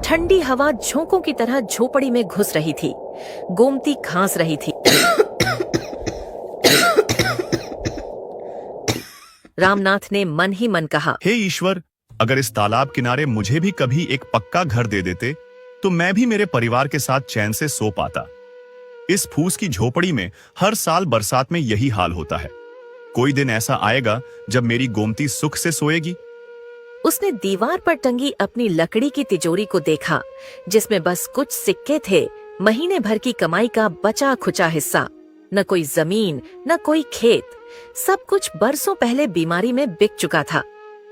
ठंडी हवा झोंकों की तरह झोपड़ी में घुस रही थी। गोमती खांस रही थी। रामनाथ ने मन ही मन कहा, हे ईश्वर, अगर इस तालाब किनारे मुझे भी कभी एक पक्का घर दे देते तो मैं भी मेरे परिवार के साथ चैन से सो पाता। इस फूस की झोपड़ी में हर साल बरसात में यही हाल होता है। कोई दिन ऐसा आएगा जब मेरी गोमती सुख से सोएगी। उसने दीवार पर टंगी अपनी लकड़ी की तिजोरी को देखा, जिसमें बस कुछ सिक्के थे, महीने भर की कमाई का बचा खुचा हिस्सा। न कोई जमीन, न कोई खेत, सब कुछ बरसों पहले बीमारी में बिक चुका था।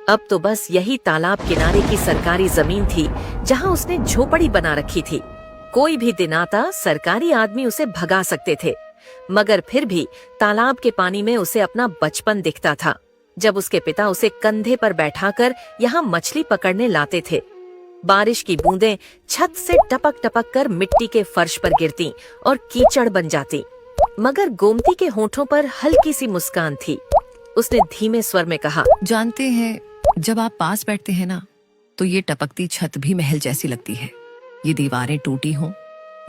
अब तो बस यही तालाब किनारे की सरकारी जमीन थी, जहां उसने झोपड़ी बना रखी थी। कोई भी दिन आता सरकारी आदमी उसे भगा सकते थे, मगर फिर भी तालाब के पानी में उसे अपना बचपन दिखता था, जब उसके पिता उसे कंधे पर बैठाकर यहाँ मछली पकड़ने लाते थे। बारिश की बूंदें छत से टपक टपक कर मिट्टी के फर्श पर गिरती और कीचड़ बन जाती, मगर गोमती के होठों पर हल्की सी मुस्कान थी। उसने धीमे स्वर में कहा, जानते हैं, जब आप पास बैठते हैं ना, तो ये टपकती छत भी महल जैसी लगती है। ये दीवारें टूटी हों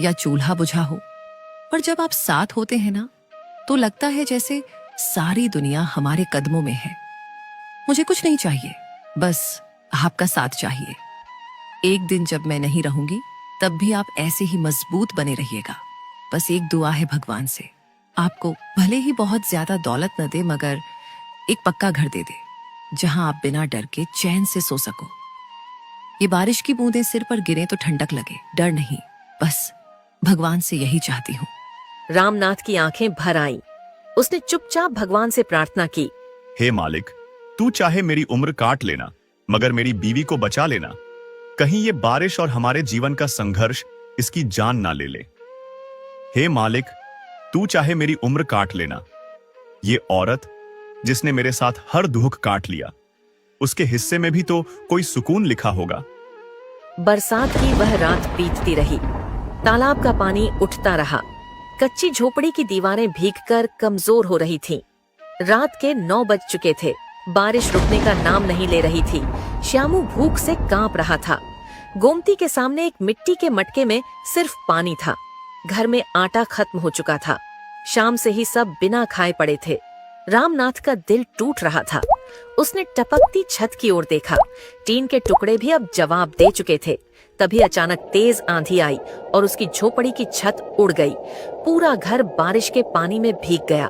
या चूल्हा बुझा हो, पर जब आप साथ होते हैं ना, तो लगता है जैसे सारी दुनिया हमारे कदमों में है। मुझे कुछ नहीं चाहिए, बस आपका साथ चाहिए। एक दिन जब मैं नहीं रहूंगी, तब भी आप ऐसे ही मजबूत बने रहिएगा। बस एक दुआ है भगवान से, आपको भले ही बहुत ज्यादा दौलत न दे, मगर एक पक्का घर दे दे, जहां आप बिना डर के चैन से सो सको। ये बारिश की बूंदें सिर पर गिरे तो ठंडक लगे, डर नहीं, बस भगवान से यही चाहती हूँ। रामनाथ की आंखें भर आईं। उसने चुपचाप भगवान से प्रार्थना की, हे मालिक, तू चाहे मेरी उम्र काट लेना, मगर मेरी बीवी को बचा लेना। कहीं ये बारिश और हमारे जीवन का संघर्ष इसकी जान ना ले ले। हे मालिक, तू चाहे मेरी उम्र काट लेना। ये औरत जिसने मेरे साथ हर दुख काट लिया, उसके हिस्से में भी तो कोई सुकून लिखा होगा। बरसात की वह रात बीतती रही। तालाब का पानी उठता रहा। कच्ची झोपड़ी की दीवारें भीगकर कमजोर हो रही थीं। रात के 9 बज चुके थे। बारिश रुकने का नाम नहीं ले रही थी। श्यामू भूख से कांप रहा था। गोमती के सामने एक मिट्टी के मटके में सिर्फ पानी था। घर में आटा खत्म हो चुका था। शाम से ही सब बिना खाए पड़े थे। रामनाथ का दिल टूट रहा था। उसने टपकती छत की ओर देखा। टीन के टुकड़े भी अब जवाब दे चुके थे। तभी अचानक तेज आंधी आई और उसकी झोपड़ी की छत उड़ गई। पूरा घर बारिश के पानी में भीग गया।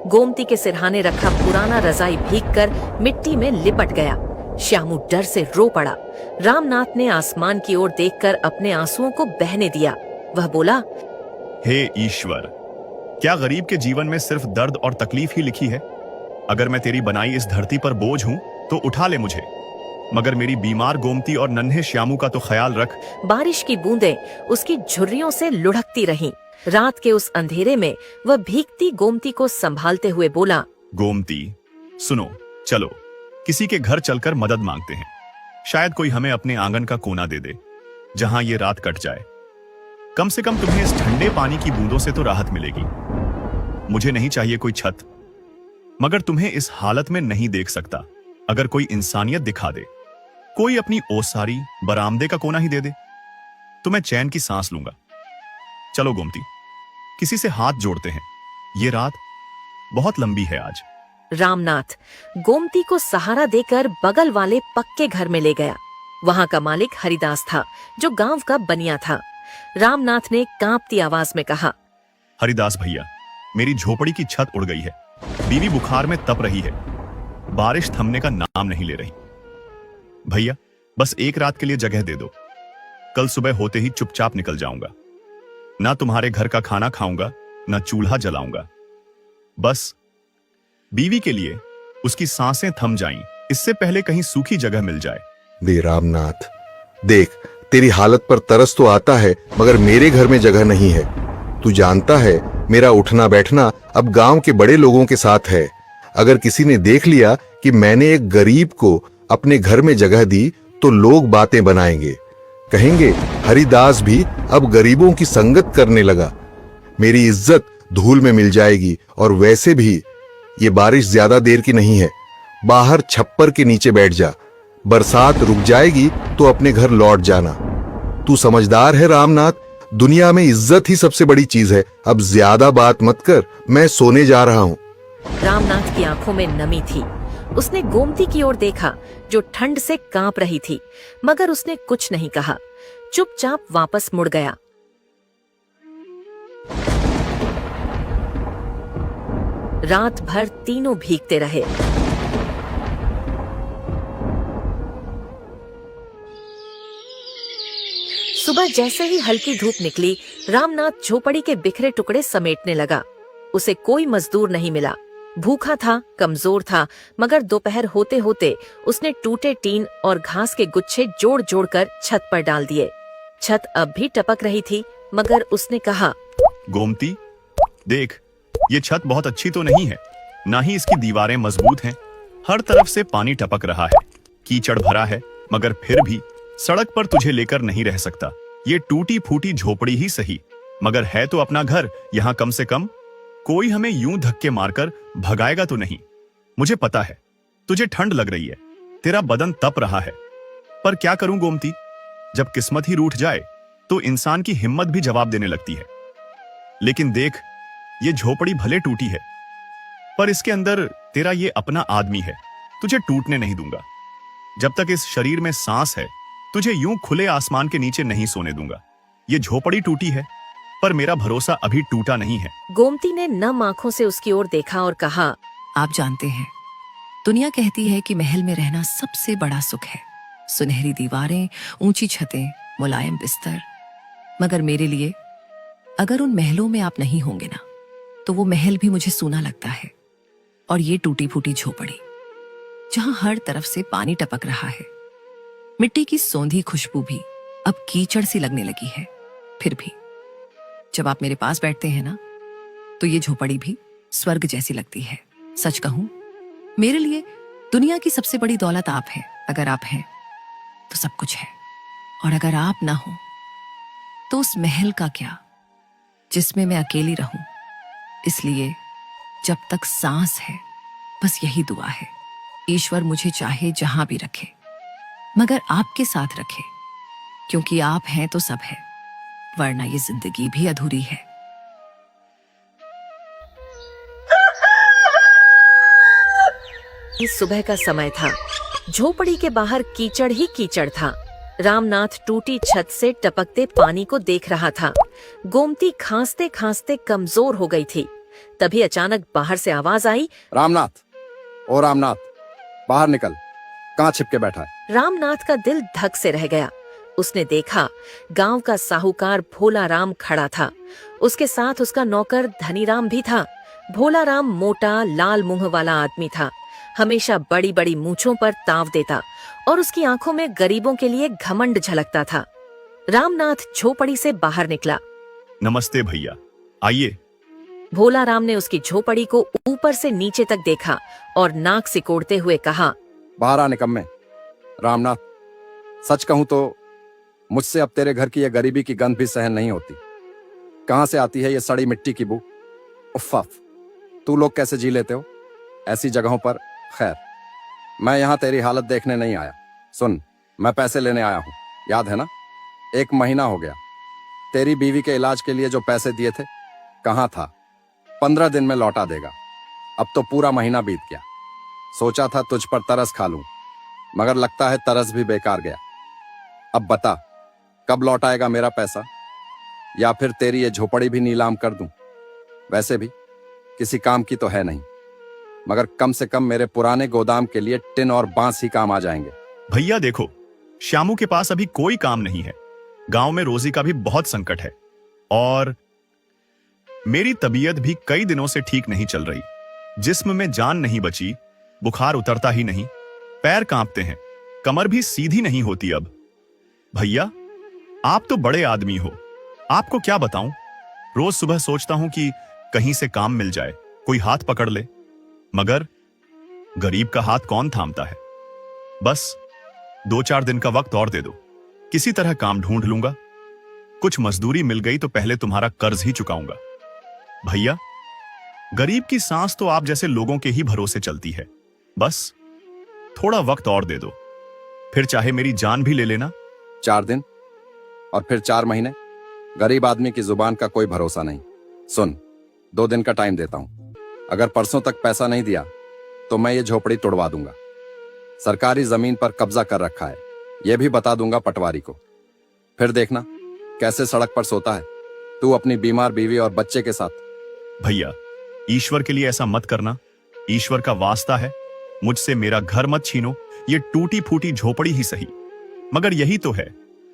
गोमती के सिरहाने रखा पुराना रजाई भीगकर मिट्टी में लिपट गया। श्यामू डर से रो पड़ा। रामनाथ ने आसमान की ओर देखकर अपने आंसुओं को बहने दिया। वह बोला, हे ईश्वर, क्या गरीब के जीवन में सिर्फ दर्द और तकलीफ ही लिखी है? अगर मैं तेरी बनाई इस धरती पर बोझ हूं तो उठा ले मुझे, मगर मेरी बीमार गोमती और नन्हे श्यामू का तो ख्याल रख। बारिश की बूंदें उसकी झुर्रियों से लुढ़कती रहीं। रात के उस अंधेरे में वह भीगती गोमती को संभालते हुए बोला, गोमती, सुनो, चलो किसी के घर चलकर मदद मांगते हैं। शायद कोई हमें अपने आंगन का कोना दे दे, जहां ये रात कट जाए। कम से कम तुम्हें इस ठंडे पानी की बूंदों से तो राहत मिलेगी। मुझे नहीं चाहिए कोई छत, मगर तुम्हें इस हालत में नहीं देख सकता। अगर कोई इंसानियत दिखा दे, कोई अपनी ओसारी बरामदे का कोना ही दे दे, तो मैं चैन की सांस लूंगा। चलो गोमती, किसी से हाथ जोड़ते हैं। ये रात बहुत लंबी है आज। रामनाथ गोमती को सहारा देकर बगल वाले पक्के घर में ले गया। वहां का मालिक हरिदास था, जो गांव का बनिया था। रामनाथ ने कांपती आवाज में कहा, हरिदास भैया, मेरी झोपड़ी की छत उड़ गई है। बीवी बुखार में तप रही है। बारिश थमने का नाम नहीं ले रही। भैया, बस एक रात के लिए जगह दे दो। कल सुबह होते ही चुपचाप निकल जाऊंगा। ना तुम्हारे घर का खाना खाऊंगा, ना चूल्हा जलाऊंगा। बस बीवी के लिए उसकी सांसें थम जाएं, इससे पहले कहीं सूखी जगह मिल जाए। दे रामनाथ, देख, तेरी हालत पर तरस तो आता है, मगर मेरे घर में जगह नहीं है। तू जानता है, मेरा उठना बैठना अब गांव के बड़े लोगों के साथ है। अगर किसी ने देख लिया कि मैंने एक गरीब को अपने घर में जगह दी, तो लोग बातें बनाएंगे। कहेंगे हरिदास भी अब गरीबों की संगत करने लगा। मेरी इज्जत धूल में मिल जाएगी। और वैसे भी ये बारिश ज्यादा देर की नहीं है। बाहर छप्पर के नीचे बैठ जा। बरसात रुक जाएगी तो अपने घर लौट जाना। तू समझदार है रामनाथ, दुनिया में इज्जत ही सबसे बड़ी चीज है। अब ज्यादा बात मत कर, मैं सोने जा रहा हूँ। रामनाथ की आंखों में नमी थी। उसने गोमती की ओर देखा जो ठंड से कांप रही थी, मगर उसने कुछ नहीं कहा, चुपचाप वापस मुड़ गया। रात भर तीनों भीगते रहे। सुबह जैसे ही हल्की धूप निकली, रामनाथ झोपड़ी के बिखरे टुकड़े समेटने लगा। उसे कोई मजदूर नहीं मिला। भूखा था, कमजोर था, मगर दोपहर होते होते उसने टूटे टीन और घास के गुच्छे जोड़ जोड़ कर छत पर डाल दिए। छत अब भी टपक रही थी, मगर उसने कहा, गोमती, देख, ये छत बहुत अच्छी तो नहीं है, ना ही इसकी दीवारें मजबूत हैं। हर तरफ से पानी टपक रहा है, कीचड़ भरा है, मगर फिर भी सड़क पर तुझे लेकर नहीं रह सकता। ये टूटी फूटी झोपड़ी ही सही, मगर है तो अपना घर। यहाँ कम से कम कोई हमें यूं धक्के मारकर भगाएगा तो नहीं। मुझे पता है तुझे ठंड लग रही है, तेरा बदन तप रहा है, पर क्या करूं गोमती, जब किस्मत ही रूठ जाए तो इंसान की हिम्मत भी जवाब देने लगती है। लेकिन देख, ये झोपड़ी भले टूटी है, पर इसके अंदर तेरा ये अपना आदमी है। तुझे टूटने नहीं दूंगा। जब तक इस शरीर में सांस है, तुझे यूं खुले आसमान के नीचे नहीं सोने दूंगा। ये झोपड़ी टूटी है, पर मेरा भरोसा अभी टूटा नहीं है। गोमती ने नम आंखों से उसकी ओर देखा और कहा, आप जानते हैं, दुनिया कहती है कि महल में रहना सबसे बड़ा सुख है। सुनहरी दीवारें, ऊंची छतें, मुलायम बिस्तर। मगर मेरे लिए अगर उन महलों में आप नहीं होंगे ना, तो वो महल भी मुझे सूना लगता है। और ये टूटी फूटी झोपड़ी जहां हर तरफ से पानी टपक रहा है, मिट्टी की सौंधी खुशबू भी अब कीचड़ सी लगने लगी है। फिर भी जब आप मेरे पास बैठते हैं ना, तो ये झोपड़ी भी स्वर्ग जैसी लगती है। सच कहूं, मेरे लिए दुनिया की सबसे बड़ी दौलत आप हैं। अगर आप हैं तो सब कुछ है, और अगर आप ना हो तो उस महल का क्या जिसमें मैं अकेली रहूं। इसलिए जब तक सांस है, बस यही दुआ है, ईश्वर मुझे चाहे जहां भी रखे, मगर आपके साथ रखे, क्योंकि आप हैं तो सब है, वरना ये जिंदगी भी अधूरी है। इस सुबह का समय था। झोपड़ी के बाहर कीचड़ ही कीचड़ था। रामनाथ टूटी छत से टपकते पानी को देख रहा था। गोमती खांसते खांसते कमजोर हो गई थी। तभी अचानक बाहर से आवाज आई, रामनाथ, ओ रामनाथ, बाहर निकल, कहाँ छिपके बैठा है? रामनाथ का दिल धक से रह गया। उसने देखा गांव का साहूकार भोला राम खड़ा था। उसके साथ उसका नौकर धनीराम भी था। भोला राम मोटा लाल मुंह वाला आदमी था, हमेशा बड़ी बड़ी मूंछों पर ताव देता और उसकी आंखों में गरीबों के लिए घमंड झलकता था। रामनाथ झोपड़ी से बाहर निकला। नमस्ते भैया, आइए। भोला राम ने उसकी झोपड़ी को ऊपर से नीचे तक देखा और नाक सिकोड़ते हुए कहा, बाहर आ निकम्मे। रामनाथ, सच कहूं तो मुझसे अब तेरे घर की ये गरीबी की गंध भी सहन नहीं होती। कहां से आती है ये सड़ी मिट्टी की बू? उफ़, तू लोग कैसे जी लेते हो ऐसी जगहों पर? खैर, मैं यहाँ तेरी हालत देखने नहीं आया। सुन, मैं पैसे लेने आया हूँ, याद है ना? 1 महीना हो गया। तेरी बीवी के इलाज के लिए जो पैसे दिए थे, कहाँ था? 15 दिन में लौटा देगा। अब तो पूरा महीना बीत गया। सोचा था तुझ पर तरस खा लूं, मगर लगता है तरस भी बेकार गया। अब बता, कब लौटाएगा मेरा पैसा, या फिर तेरी ये झोपड़ी भी नीलाम कर दूं? वैसे भी किसी काम की तो है नहीं, मगर कम से कम मेरे पुराने गोदाम के लिए टिन और बांस ही काम आ जाएंगे। भैया देखो, श्यामू के पास अभी कोई काम नहीं है। गांव में रोजी का भी बहुत संकट है, और मेरी तबीयत भी कई दिनों से ठीक नहीं चल रही। जिस्म में जान नहीं बची, बुखार उतरता ही नहीं, पैर कांपते हैं, कमर भी सीधी नहीं होती। अब भैया, आप तो बड़े आदमी हो, आपको क्या बताऊं। रोज सुबह सोचता हूं कि कहीं से काम मिल जाए, कोई हाथ पकड़ ले, मगर गरीब का हाथ कौन थामता है। बस 2-4 दिन का वक्त और दे दो, किसी तरह काम ढूंढ लूंगा। कुछ मजदूरी मिल गई तो पहले तुम्हारा कर्ज ही चुकाऊंगा। भैया, गरीब की सांस तो आप जैसे लोगों के ही भरोसे चलती है। बस थोड़ा वक्त और दे दो, फिर चाहे मेरी जान भी ले लेना। 4 दिन? और फिर 4 महीने। गरीब आदमी की जुबान का कोई भरोसा नहीं। सुन, 2 दिन का टाइम देता हूं। अगर परसों तक पैसा नहीं दिया तो मैं ये झोपड़ी तोड़वा दूंगा। सरकारी जमीन पर कब्जा कर रखा है, यह भी बता दूंगा पटवारी को। फिर देखना कैसे सड़क पर सोता है तू अपनी बीमार बीवी और बच्चे के साथ। भैया, ईश्वर के लिए ऐसा मत करना। ईश्वर का वास्ता है, मुझसे मेरा घर मत छीनो। ये टूटी फूटी झोपड़ी ही सही, मगर यही तो है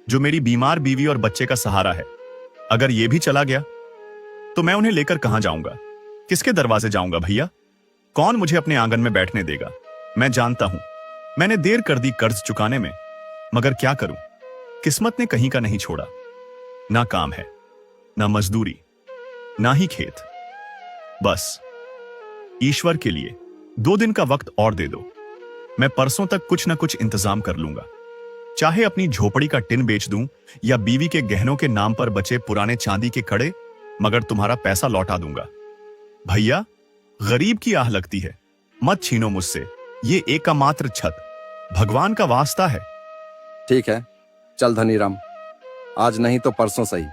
जो मेरी बीमार बीवी और बच्चे का सहारा है। अगर ये भी चला गया तो मैं उन्हें लेकर कहां जाऊंगा? किसके दरवाजे जाऊंगा भैया? कौन मुझे अपने आंगन में बैठने देगा? मैं जानता हूं मैंने देर कर दी कर्ज चुकाने में, मगर क्या करूं, किस्मत ने कहीं का नहीं छोड़ा। ना काम है, ना मजदूरी, ना ही खेत। बस ईश्वर के लिए 2 दिन का वक्त और दे दो। मैं परसों तक कुछ ना कुछ इंतजाम कर लूंगा। चाहे अपनी झोपड़ी का टिन बेच दूं या बीवी के गहनों के नाम पर बचे पुराने चांदी के कड़े, मगर तुम्हारा पैसा लौटा दूंगा। भैया, गरीब की आह लगती है, मत छीनो मुझसे ये एकमात्र छत। भगवान का वास्ता है। ठीक है, चल धनीराम, आज नहीं तो परसों सही।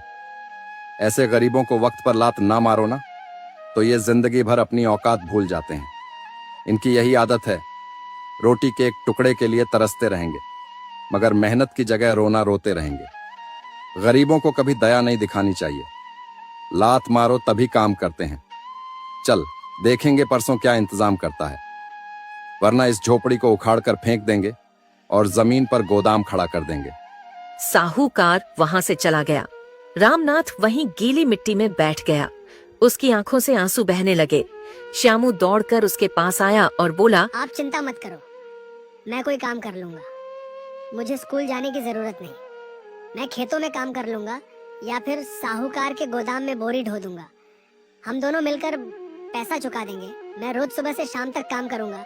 ऐसे गरीबों को वक्त पर लात ना मारो ना, तो ये जिंदगी भर अपनी औकात भूल जाते हैं। इनकी यही आदत है, रोटी के एक टुकड़े के लिए तरसते रहेंगे, मगर मेहनत की जगह रोना रोते रहेंगे। गरीबों को कभी दया नहीं दिखानी चाहिए। लात मारो तभी काम करते हैं। चल देखेंगे परसों क्या इंतजाम करता है, वरना इस झोपड़ी को उखाड़कर फेंक देंगे और जमीन पर गोदाम खड़ा कर देंगे। साहूकार वहां से चला गया। रामनाथ वहीं गीली मिट्टी में बैठ गया। उसकी आंखों से आंसू बहने लगे। श्यामू दौड़कर उसके पास आया और बोला, आप चिंता मत करो, मैं कोई काम कर लूंगा। मुझे स्कूल जाने की जरूरत नहीं। मैं खेतों में काम कर लूंगा या फिर साहूकार के गोदाम में बोरी ढो दूंगा। हम दोनों मिलकर पैसा चुका देंगे। मैं रोज सुबह से शाम तक काम करूंगा।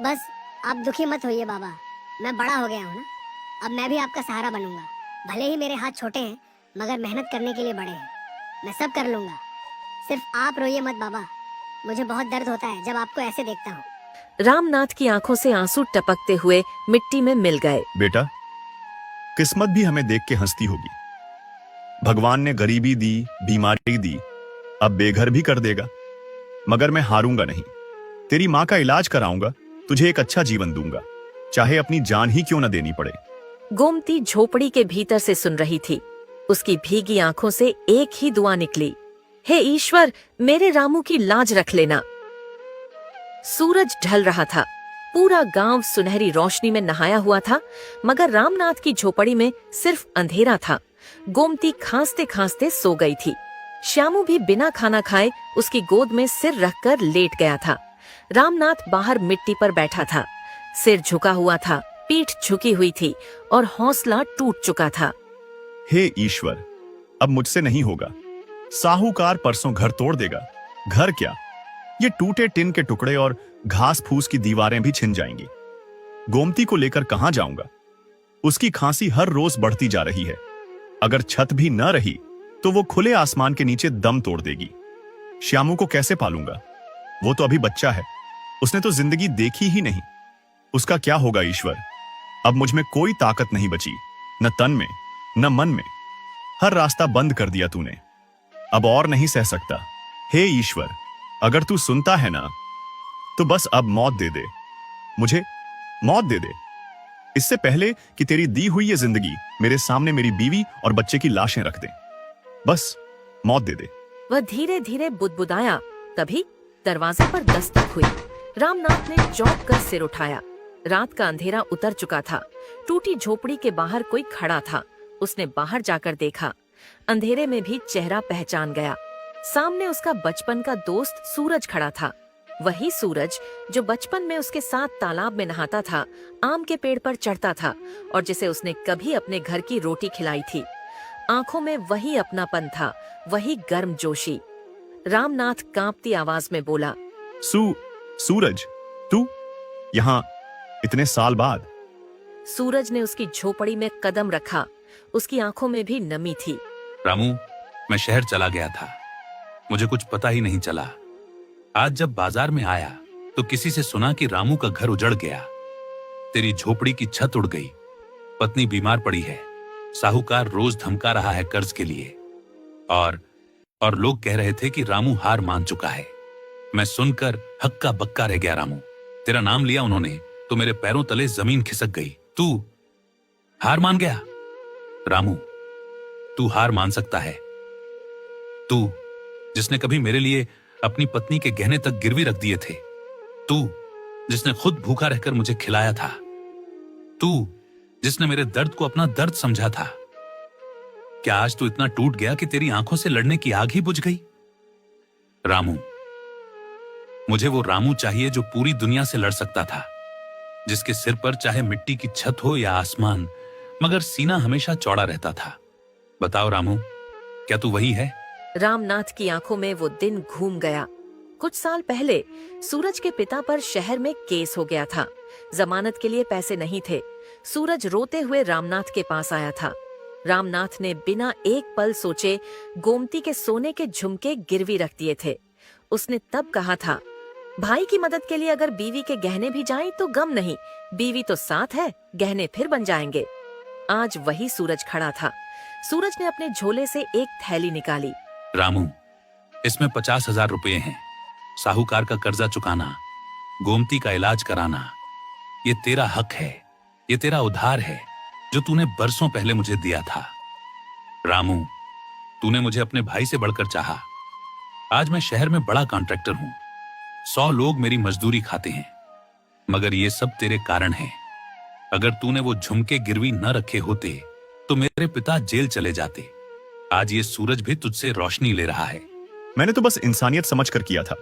बस आप दुखी मत होइए बाबा, मैं बड़ा हो गया हूँ ना, अब मैं भी आपका सहारा बनूंगा। भले ही मेरे हाथ छोटे हैं, मगर मेहनत करने के लिए बड़े हैं। मैं सब कर लूंगा। सिर्फ आप रोइए मत बाबा, मुझे बहुत दर्द होता है जब आपको ऐसे देखता हूँ। रामनाथ की आंखों से आंसू टपकते हुए मिट्टी में मिल गए। बेटा, किस्मत भी हमें देख के हंसती होगी। भगवान ने गरीबी दी, बीमारी दी, अब बेघर भी कर देगा। मगर मैं हारूंगा नहीं। तेरी माँ का इलाज कराऊंगा, तुझे एक अच्छा जीवन दूंगा, चाहे अपनी जान ही क्यों न देनी पड़े। गोमती झोपड़ी के भीतर से सुन रही थी। उसकी भीगी आंखों से एक ही दुआ निकली, हे ईश्वर, मेरे रामू की लाज रख लेना। सूरज ढल रहा था। पूरा गांव सुनहरी रोशनी में नहाया हुआ था, मगर रामनाथ की झोपड़ी में सिर्फ अंधेरा था। गोमती खांसते खांसते सो गई थी। श्यामू भी बिना खाना खाए उसकी गोद में सिर रखकर लेट गया था। रामनाथ बाहर मिट्टी पर बैठा था। सिर झुका हुआ था, पीठ झुकी हुई थी और हौसला टूट चुका था। हे ईश्वर, अब मुझसे नहीं होगा। साहूकार परसों घर तोड़ देगा। घर क्या, ये टूटे टिन के टुकड़े और घास फूस की दीवारें भी छिन जाएंगी। गोमती को लेकर कहां जाऊंगा? उसकी खांसी हर रोज बढ़ती जा रही है। अगर छत भी न रही तो वो खुले आसमान के नीचे दम तोड़ देगी। श्यामू को कैसे पालूंगा? वो तो अभी बच्चा है, उसने तो जिंदगी देखी ही नहीं। उसका क्या होगा ईश्वर? अब मुझ में कोई ताकत नहीं बची, न तन में न मन में। हर रास्ता बंद कर दिया तूने, अब और नहीं सह सकता। हे ईश्वर, अगर तू सुनता है ना, तो बस अब मौत दे दे, मुझे मौत दे दे, इससे पहले कि तेरी दी हुई ये जिंदगी मेरे सामने मेरी बीवी और बच्चे की लाशें रख दे। बस मौत दे दे। वह धीरे धीरे बुदबुदाया। तभी दरवाजे पर दस्तक हुई। रामनाथ ने चौंक कर सिर उठाया। रात का अंधेरा उतर चुका था। टूटी झोपड़ी के बाहर कोई खड़ा था। उसने बाहर जाकर देखा। अंधेरे में भी चेहरा पहचान गया। सामने उसका बचपन का दोस्त सूरज खड़ा था। वही सूरज जो बचपन में उसके साथ तालाब में नहाता था, आम के पेड़ पर चढ़ता था और जिसे उसने कभी अपने घर की रोटी खिलाई थी। आंखों में वही अपनापन था, वही गर्मजोशी। रामनाथ कांपती आवाज में बोला, सूरज, तू यहाँ इतने साल बाद? सूरज ने उसकी झोपड़ी में कदम रखा। उसकी आंखों में भी नमी थी। रामू, मैं शहर चला गया था, मुझे कुछ पता ही नहीं चला। आज जब बाजार में आया तो किसी से सुना कि रामू का घर उजड़ गया, तेरी झोपड़ी की छत उड़ गई, पत्नी बीमार पड़ी है, साहूकार रोज धमका रहा है कर्ज के लिए, और लोग कह रहे थे कि रामू हार मान चुका है। मैं सुनकर हक्का बक्का रह गया। रामू, तेरा नाम लिया उन्होंने तो मेरे पैरों तले जमीन खिसक गई। तू हार मान गया? रामू, तू हार मान सकता है? तू जिसने कभी मेरे लिए अपनी पत्नी के गहने तक गिरवी रख दिए थे, तू जिसने खुद भूखा रहकर मुझे खिलाया था, तू जिसने मेरे दर्द को अपना दर्द समझा था, क्या आज तू इतना टूट गया कि तेरी आंखों से लड़ने की आग ही बुझ गई? रामू, मुझे वो रामू चाहिए जो पूरी दुनिया से लड़ सकता था, जिसके सिर पर चाहे मिट्टी की छत हो या आसमान, मगर सीना हमेशा चौड़ा रहता था। बताओ रामू, क्या तू वही है? रामनाथ की आंखों में वो दिन घूम गया। कुछ साल पहले सूरज के पिता पर शहर में केस हो गया था। जमानत के लिए पैसे नहीं थे। सूरज रोते हुए रामनाथ के पास आया था। रामनाथ ने बिना एक पल सोचे गोमती के सोने के झुमके गिरवी रख दिए थे। उसने तब कहा था, भाई की मदद के लिए अगर बीवी के गहने भी जाएं तो गम नहीं, बीवी तो साथ है, गहने फिर बन जाएंगे। आज वही सूरज खड़ा था। सूरज ने अपने झोले से एक थैली निकाली। रामू, इसमें 50,000 रुपए हैं। साहूकार का कर्जा चुकाना, गोमती का इलाज कराना, ये तेरा हक है, ये तेरा उधार है जो तूने बरसों पहले मुझे दिया था। रामू, तूने मुझे अपने भाई से बढ़कर चाहा। आज मैं शहर में बड़ा कॉन्ट्रैक्टर हूं, 100 लोग मेरी मजदूरी खाते हैं, मगर ये सब तेरे कारण है। अगर तूने वो झुमके गिरवी न रखे होते तो मेरे पिता जेल चले जाते। आज ये सूरज भी तुझसे रोशनी ले रहा है। मैंने तो बस इंसानियत समझ कर किया था।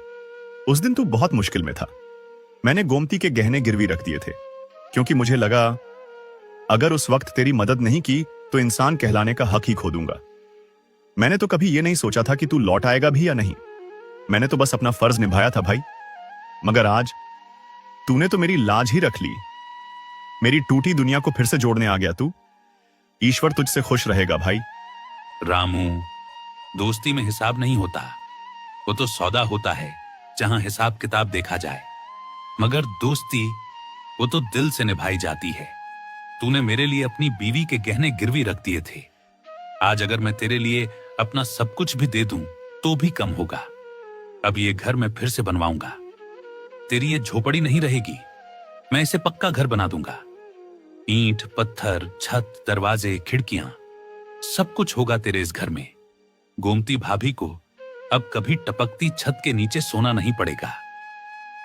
उस दिन तू बहुत मुश्किल में था। मैंने गोमती के गहने गिरवी रख दिए थे, क्योंकि मुझे लगा अगर उस वक्त तेरी मदद नहीं की तो इंसान कहलाने का हक ही खो दूंगा। मैंने तो कभी यह नहीं सोचा था कि तू लौट आएगा भी या नहीं। मैंने तो बस अपना फर्ज निभाया था भाई। मगर आज तूने तो मेरी लाज ही रख ली। मेरी टूटी दुनिया को फिर से जोड़ने आ गया तू। ईश्वर तुझसे खुश रहेगा भाई। रामू, दोस्ती में हिसाब नहीं होता, वो तो सौदा होता है जहां हिसाब किताब देखा जाए। मगर दोस्ती, वो तो दिल से निभाई जाती है। तूने मेरे लिए अपनी बीवी के गहने गिरवी रख दिए थे। आज अगर मैं तेरे लिए अपना सब कुछ भी दे दूं तो भी कम होगा। अब ये घर मैं फिर से बनवाऊंगा। तेरी ये झोपड़ी नहीं रहेगी, मैं इसे पक्का घर बना दूंगा। ईंट, पत्थर, छत, दरवाजे, खिड़कियां, सब कुछ होगा तेरे इस घर में। गोमती भाभी को अब कभी टपकती छत के नीचे सोना नहीं पड़ेगा।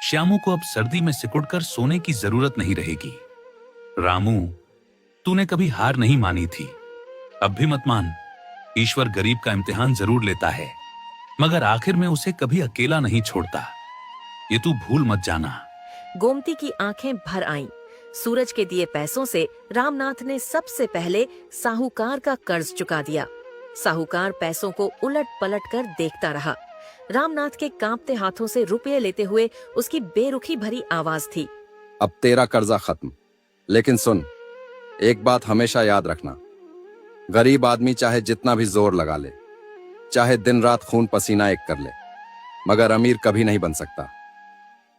श्यामू को अब सर्दी में सिकुड़कर सोने की जरूरत नहीं रहेगी। रामू, तूने कभी हार नहीं मानी थी, अब भी मत मान। ईश्वर गरीब का इम्तिहान जरूर लेता है, मगर आखिर में उसे कभी अकेला नहीं छोड़ता। ये तू भूल मत जाना। गोमती की आंखें भर आईं। सूरज के दिए पैसों से रामनाथ ने सबसे पहले साहूकार का कर्ज चुका दिया। साहूकार पैसों को उलट पलट कर देखता रहा। रामनाथ के कांपते हाथों से रुपये लेते हुए उसकी बेरुखी भरी आवाज थी, अब तेरा कर्जा खत्म। लेकिन सुन, एक बात हमेशा याद रखना, गरीब आदमी चाहे जितना भी जोर लगा ले, चाहे दिन रात खून पसीना एक कर ले, मगर अमीर कभी नहीं बन सकता,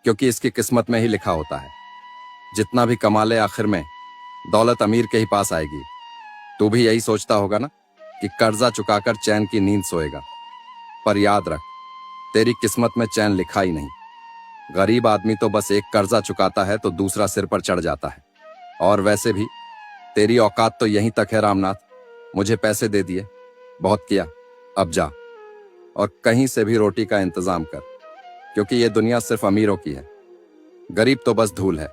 क्योंकि इसकी किस्मत में ही लिखा होता है। जितना भी कमा ले आखिर में दौलत अमीर के ही पास आएगी। तू भी यही सोचता होगा ना कि कर्जा चुकाकर चैन की नींद सोएगा, पर याद रख, तेरी किस्मत में चैन लिखा ही नहीं। गरीब आदमी तो बस एक कर्जा चुकाता है तो दूसरा सिर पर चढ़ जाता है। और वैसे भी तेरी औकात तो यहीं तक है रामनाथ। मुझे पैसे दे दिए, बहुत किया, अब जा और कहीं से भी रोटी का इंतजाम कर, क्योंकि ये दुनिया सिर्फ अमीरों की है। गरीब तो बस धूल है,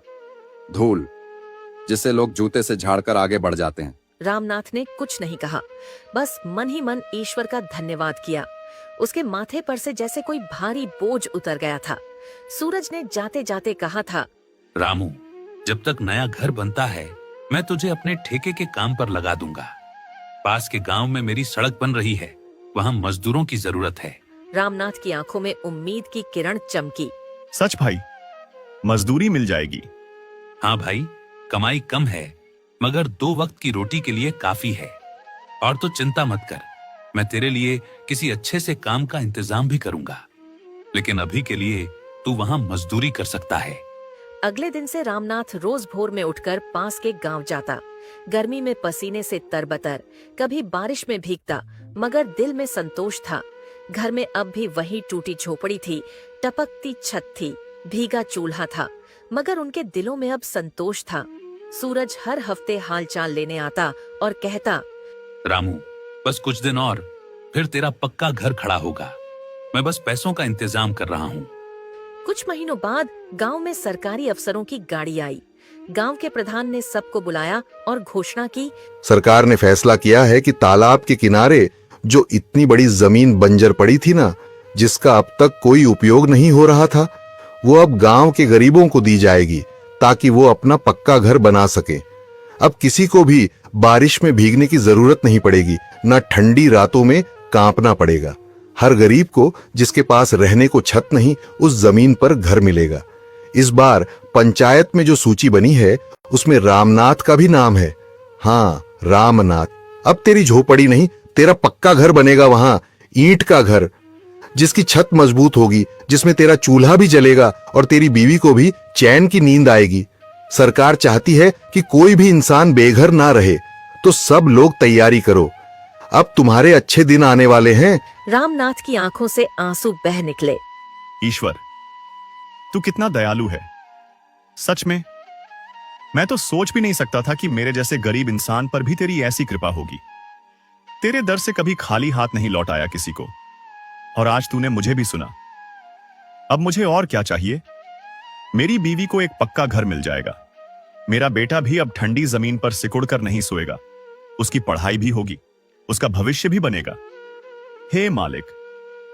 धूल जिसे लोग जूते से झाड़कर आगे बढ़ जाते हैं। रामनाथ ने कुछ नहीं कहा, बस मन ही मन ईश्वर का धन्यवाद किया। उसके माथे पर से जैसे कोई भारी बोझ उतर गया था। सूरज ने जाते जाते कहा था, रामू, जब तक नया घर बनता है मैं तुझे अपने ठेके के काम पर लगा दूंगा। पास के गांव में मेरी सड़क बन रही है, वहां मजदूरों की जरूरत है। रामनाथ की आंखों में उम्मीद की किरण चमकी। सच भाई, मजदूरी मिल जाएगी। हाँ भाई, कमाई कम है मगर 2 वक्त की रोटी के लिए काफी है। और तो चिंता मत कर, मैं तेरे लिए किसी अच्छे से काम का इंतजाम भी करूंगा। लेकिन अभी के लिए तू वहां मजदूरी कर सकता है। अगले दिन से रामनाथ रोज भोर में उठकर पास के गांव जाता। गर्मी में पसीने से तरबतर, कभी बारिश में भीगता, मगर दिल में संतोष था। घर में अब भी वही टूटी झोपड़ी थी, टपकती छत थी, भीगा चूल्हा था, मगर उनके दिलों में अब संतोष था। सूरज हर हफ्ते हालचाल लेने आता और कहता, रामू, बस कुछ दिन और, फिर तेरा पक्का घर खड़ा होगा। मैं बस पैसों का इंतजाम कर रहा हूँ। कुछ महीनों बाद गांव में सरकारी अफसरों की गाड़ी आई। गांव के प्रधान ने सबको बुलाया और घोषणा की, सरकार ने फैसला किया है कि तालाब के किनारे जो इतनी बड़ी जमीन बंजर पड़ी थी ना, जिसका अब तक कोई उपयोग नहीं हो रहा था, वो अब गांव के गरीबों को दी जाएगी ताकि वो अपना पक्का घर बना सके। अब किसी को भी बारिश में भीगने की जरूरत नहीं पड़ेगी, न ठंडी रातों में कांपना पड़ेगा। हर गरीब को जिसके पास रहने को छत नहीं, उस जमीन पर घर मिलेगा। इस बार पंचायत में जो सूची बनी है उसमें रामनाथ का भी नाम है। हाँ, रामनाथ। अब तेरी झोपड़ी नहीं, तेरा पक्का घर बनेगा वहां, ईंट का घर, जिसकी छत मजबूत होगी, जिसमें तेरा चूल्हा भी जलेगा और तेरी बीवी को भी चैन की नींद आएगी। सरकार चाहती है कि कोई भी इंसान बेघर ना रहे, तो सब लोग तैयारी करो, अब तुम्हारे अच्छे दिन आने वाले हैं। रामनाथ की आंखों से आंसू बह निकले। ईश्वर, तू कितना दयालु है। सच में मैं तो सोच भी नहीं सकता था कि मेरे जैसे गरीब इंसान पर भी तेरी ऐसी कृपा होगी। तेरे दर से कभी खाली हाथ नहीं लौटाया किसी को, और आज तूने मुझे भी सुना। अब मुझे और क्या चाहिए? मेरी बीवी को एक पक्का घर मिल जाएगा, मेरा बेटा भी अब ठंडी जमीन पर सिकुड़कर नहीं सोएगा, उसकी पढ़ाई भी होगी, उसका भविष्य भी बनेगा। हे मालिक,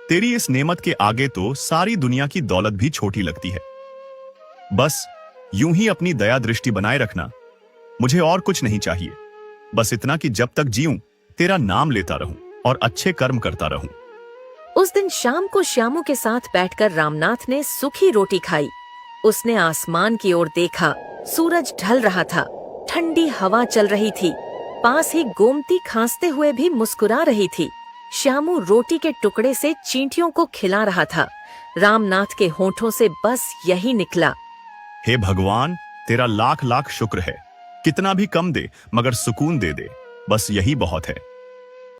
तेरी इस नेमत के आगे तो सारी दुनिया की दौलत भी छोटी लगती है। बस यूं ही अपनी दया दृष्टि बनाए रखना। मुझे और कुछ नहीं चाहिए, बस इतना कि जब तक जीऊं तेरा नाम लेता रहूं और अच्छे कर्म करता रहूं। उस दिन शाम को श्यामू के साथ बैठकर रामनाथ ने सूखी रोटी खाई। उसने आसमान की ओर देखा, सूरज ढल रहा था, ठंडी हवा चल रही थी, पास ही गोमती खांसते हुए भी मुस्कुरा रही थी। श्यामू रोटी के टुकड़े से चींटियों को खिला रहा था। रामनाथ के होठों से बस यही निकला, हे भगवान, तेरा लाख लाख शुक्र है। कितना भी कम दे मगर सुकून दे दे, बस यही बहुत है।